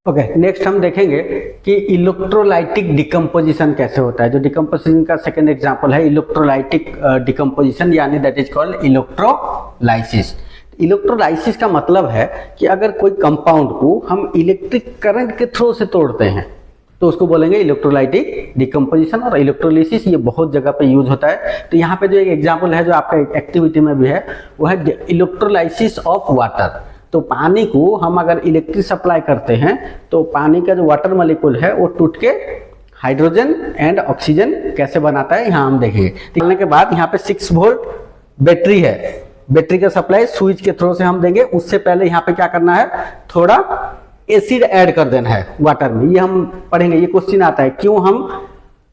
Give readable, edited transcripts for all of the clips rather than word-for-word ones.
Okay, next हम देखेंगे कि इलेक्ट्रोलाइटिक डिकम्पोजिशन कैसे होता है। जो डिकम्पोजिशन का सेकंड एग्जांपल है इलेक्ट्रोलाइटिक डिकम्पोजिशन, यानी that is called electrolysis. Electrolysis का मतलब है कि अगर कोई कंपाउंड को हम इलेक्ट्रिक करंट के थ्रू से तोड़ते हैं तो उसको बोलेंगे इलेक्ट्रोलाइटिक डिकम्पोजिशन। और इलेक्ट्रोलिसिस ये बहुत जगह पे यूज होता है। तो यहाँ पे जो एक एग्जांपल है जो आपका एक्टिविटी में भी है वो है इलेक्ट्रोलाइसिस ऑफ वाटर। तो पानी को हम अगर इलेक्ट्रिक सप्लाई करते हैं तो पानी का जो वाटर मॉलिक्यूल है वो टूट के हाइड्रोजन एंड ऑक्सीजन कैसे बनाता है यहाँ हम देखेंगे। देखने के बाद यहाँ पे 6 वोल्ट बैटरी है, बैटरी का सप्लाई स्विच के थ्रू से हम देंगे। उससे पहले यहाँ पे क्या करना है, थोड़ा एसिड ऐड कर देना है वाटर में। ये हम पढ़ेंगे, ये क्वेश्चन आता है क्यों हम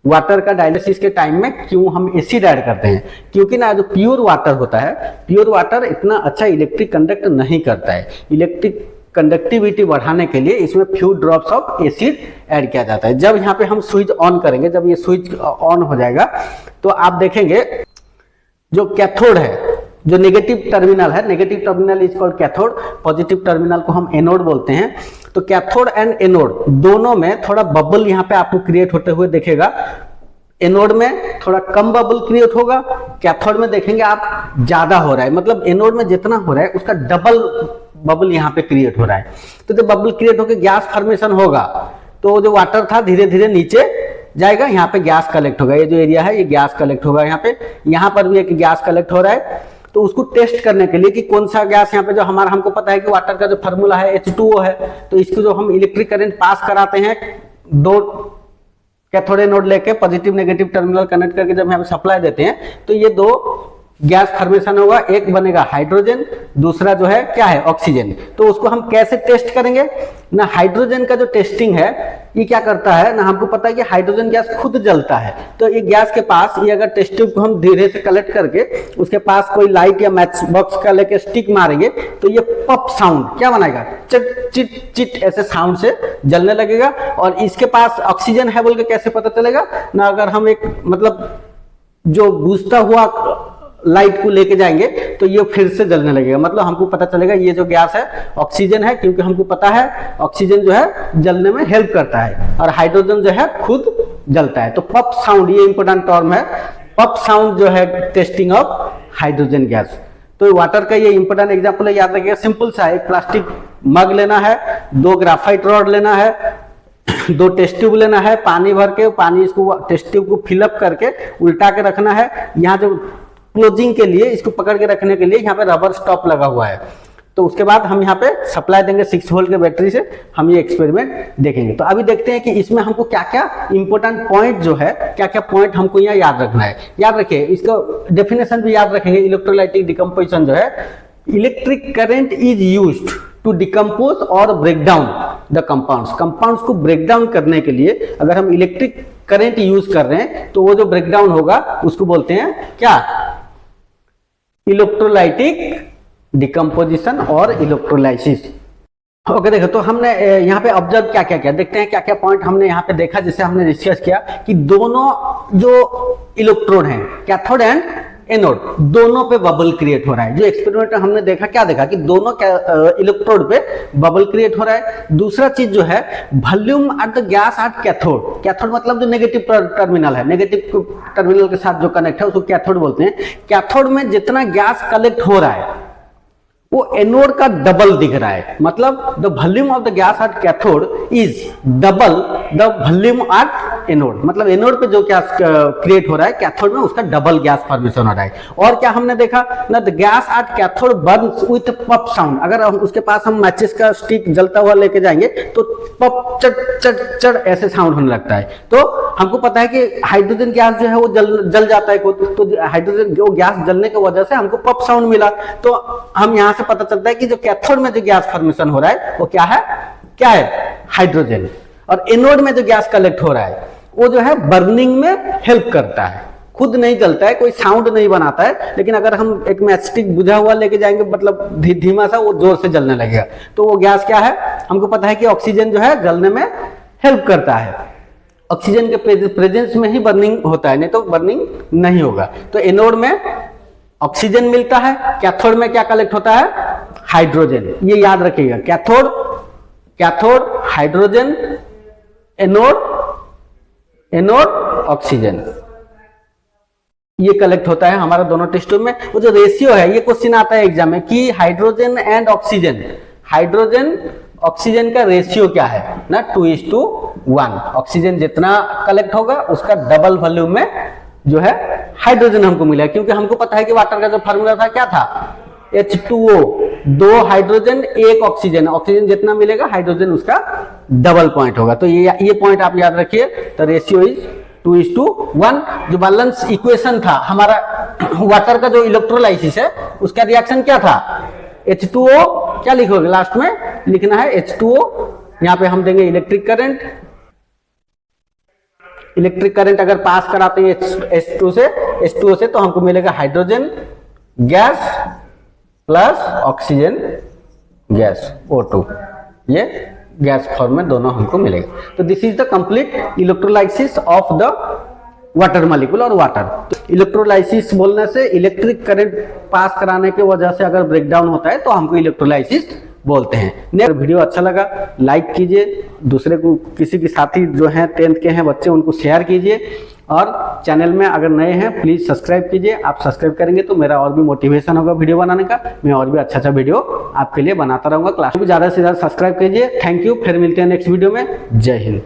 वाटर का डायलिसिस के टाइम में क्यों हम एसिड ऐड करते हैं। क्योंकि ना जो प्योर वाटर होता है, प्योर वाटर इतना अच्छा इलेक्ट्रिक कंडक्ट नहीं करता है। इलेक्ट्रिक कंडक्टिविटी बढ़ाने के लिए इसमें few drops of acid add किया जाता है। जब यहाँ पे हम स्विच ऑन करेंगे, जब ये स्विच ऑन हो जाएगा तो आप देखेंगे जो कैथोड है, जो नेगेटिव टर्मिनल है, negative terminal is called cathode, positive terminal को हम एनोड बोलते हैं। तो कैथोड एंड एनोड दोनों में थोड़ा बबल यहाँ पे आपको क्रिएट होते हुए दिखेगा। एनोड में थोड़ा कम बबल क्रिएट होगा, कैथोड में देखेंगे आप ज्यादा हो रहा है। मतलब एनोड में जितना हो रहा है उसका डबल बबल यहाँ पे क्रिएट हो रहा है। तो जब बबल क्रिएट होकर गैस फॉर्मेशन होगा तो जो वाटर था धीरे धीरे नीचे जाएगा, यहाँ पे गैस कलेक्ट होगा। ये जो एरिया है ये गैस कलेक्ट होगा यहाँ पे, यहाँ पर भी एक गैस कलेक्ट हो रहा है। तो उसको टेस्ट करने के लिए कि कौन सा गैस यहाँ पे, जो हमारा हमको पता है कि वाटर का जो फार्मूला है H2O है, तो इसको जो हम इलेक्ट्रिक करंट पास कराते हैं, दो कैथोड एनोड लेके पॉजिटिव नेगेटिव टर्मिनल कनेक्ट करके जब हम सप्लाई देते हैं तो ये दो गैस फॉर्मेशन होगा, एक बनेगा हाइड्रोजन, दूसरा जो है क्या है ऑक्सीजन। तो उसको हम कैसे टेस्ट करेंगे ना, हाइड्रोजन का जो टेस्टिंग है ये क्या करता है ना, हमको पता है कि हाइड्रोजन गैस खुद जलता है। तो ये गैस के पास ये अगर टेस्ट ट्यूब को हम धीरे से कलेक्ट करके उसके पास कोई लाइट या मैच बॉक्स का लेके स्टिक मारेंगे तो ये पप साउंड क्या बनाएगा, चिट चिट चिट ऐसे साउंड से जलने लगेगा। और इसके पास ऑक्सीजन है बोल के कैसे पता चलेगा ना, अगर हम एक मतलब जो बुझता हुआ लाइट को लेके जाएंगे तो ये फिर से जलने लगेगा। मतलब हमको पता चलेगा ये जो गैस है ऑक्सीजन है, क्योंकि हमको पता है ऑक्सीजन जो है जलने में हेल्प करता है और हाइड्रोजन जो है खुद जलता है। तो पप साउंड ये इंपॉर्टेंट टर्म है, पप साउंड जो है टेस्टिंग ऑफ हाइड्रोजन गैस। तो वाटर का ये इंपॉर्टेंट एग्जांपल है, याद रखिएगा। सिंपल सा एक प्लास्टिक मग लेना है, 2 ग्राफाइट रॉड लेना है, 2 टेस्ट ट्यूब लेना है, पानी भर के पानी इसको टेस्ट ट्यूब को फिलअप करके उल्टा के रखना है। यहाँ जो क्लोजिंग के लिए इसको पकड़ के रखने के लिए यहाँ पे रबर स्टॉप लगा हुआ है। तो उसके बाद हम यहाँ पे सप्लाई देंगे 6 वोल्ट के बैटरी से, हम ये एक्सपेरिमेंट देखेंगे। तो अभी देखते हैं कि इसमें हमको क्या क्या इंपॉर्टेंट पॉइंट जो है, क्या क्या पॉइंट हमको यहाँ याद रखना है। याद रखिए, इसका डेफिनेशन भी याद रखेंगे। इलेक्ट्रोलाइटिक डिकम्पोजिशन जो है, electric current is used to decompose और break down the compounds. Compounds को ब्रेक डाउन करने के लिए अगर हम इलेक्ट्रिक करंट यूज कर रहे हैं तो वो जो ब्रेक डाउन होगा उसको बोलते हैं क्या, इलेक्ट्रोलाइटिक डिकम्पोजिशन और इलेक्ट्रोलाइसिस। ओके, देखो तो हमने यहाँ पे ऑब्जर्व क्या क्या किया, देखते हैं क्या क्या पॉइंट हमने यहाँ पे देखा। जैसे हमने डिस्कस किया कि दोनों जो इलेक्ट्रोड हैं कैथोड एंड एनोड, दोनों पे बबल क्रिएट हो रहा है। जो एक्सपेरिमेंट में हमने देखा, क्या देखा कि दोनों इलेक्ट्रोड पे बबल क्रिएट हो रहा है। दूसरा चीज जो है, volume at the gas at cathode, cathode मतलब जो नेगेटिव टर्मिनल है, नेगेटिव टर्मिनल के साथ जो कनेक्ट है उसको कैथोड बोलते हैं। कैथोड में जितना गैस कलेक्ट हो रहा है वो एनोड का डबल दिख रहा है। मतलब the volume of the gas at cathode is double the volume at anode. मतलब एनोड पे जो गैस क्रिएट हो रहा है कैथोड में उसका डबल गैस फॉर्मेशन हो रहा है। और क्या हमने देखा ना, the gas at cathode Burns with पप साउंड। अगर उसके पास हम मैचेस का स्टिक जलता हुआ लेके जाएंगे तो पप चट चट चट ऐसे साउंड होने लगता है। तो हमको पता है कि हाइड्रोजन गैस जो है वो जल जाता है, तो हाइड्रोजन वो गैस जलने की वजह से हमको पप साउंड मिला। तो हम यहाँ से पता चलता है कि जो कैथोड में जो गैस फॉर्मेशन हो रहा है वो क्या है हाइड्रोजन। और एनोड में जो गैस कलेक्ट हो रहा है वो जो है बर्निंग में हेल्प करता है, खुद नहीं जलता है, कोई साउंड नहीं बनाता है। लेकिन अगर हम एक मैचस्टिक बुझा हुआ लेके जाएंगे, मतलब धीमा सा, वो जोर से जलने लगेगा। तो वो गैस क्या है, हमको पता है कि ऑक्सीजन जो है जलने में हेल्प करता है। ऑक्सीजन के प्रेजेंस में ही बर्निंग होता है, नहीं तो बर्निंग नहीं होगा। तो एनोड में ऑक्सीजन मिलता है, कैथोड में क्या कलेक्ट होता है, हाइड्रोजन। ये याद रखिएगा, cathode cathode hydrogen, anode oxygen, ये कलेक्ट होता है हमारा दोनों टेस्ट ट्यूब में। वो जो रेशियो है, ये क्वेश्चन आता है एग्जाम में कि hydrogen and oxygen, hydrogen oxygen का रेशियो क्या है ना, 2:1। ऑक्सीजन जितना कलेक्ट होगा उसका डबल वॉल्यूम में जो है हाइड्रोजन हमको मिला, क्योंकि हमको पता है कि वाटर का जो फार्मूला था क्या था, H2O, 2 हाइड्रोजन 1 ऑक्सीजन, ऑक्सीजन जितना मिलेगा हाइड्रोजन उसका डबल पॉइंट होगा। तो ये पॉइंट आप याद रखिए। तो रेशियो इज 2:1। जो बैलेंस इक्वेशन था हमारा वाटर का जो इलेक्ट्रोलाइसिस है उसका रिएक्शन क्या था, H2O, क्या लिखोगे लास्ट में लिखना है H2O, यहाँ पे हम देंगे इलेक्ट्रिक करंट। इलेक्ट्रिक करंट अगर पास कराते हैं H2O से तो हमको मिलेगा hydrogen gas plus oxygen gas O2, ये गैस फॉर्म में दोनों हमको मिलेगा। तो this is the complete electrolysis of the water molecule और वाटर। तो इलेक्ट्रोलाइसिस बोलने से इलेक्ट्रिक करंट पास कराने की वजह से अगर ब्रेकडाउन होता है तो हमको इलेक्ट्रोलाइसिस बोलते हैं। नेक्स्ट वीडियो अच्छा लगा लाइक कीजिए, दूसरे को किसी के साथी जो हैं 10th के हैं बच्चे उनको शेयर कीजिए, और चैनल में अगर नए हैं प्लीज सब्सक्राइब कीजिए। आप सब्सक्राइब करेंगे तो मेरा और भी मोटिवेशन होगा वीडियो बनाने का, मैं और भी अच्छा वीडियो आपके लिए बनाता रहूंगा। क्लास भी ज्यादा से ज्यादा सब्सक्राइब कीजिए। थैंक यू, फिर मिलते हैं नेक्स्ट वीडियो में। जय हिंद।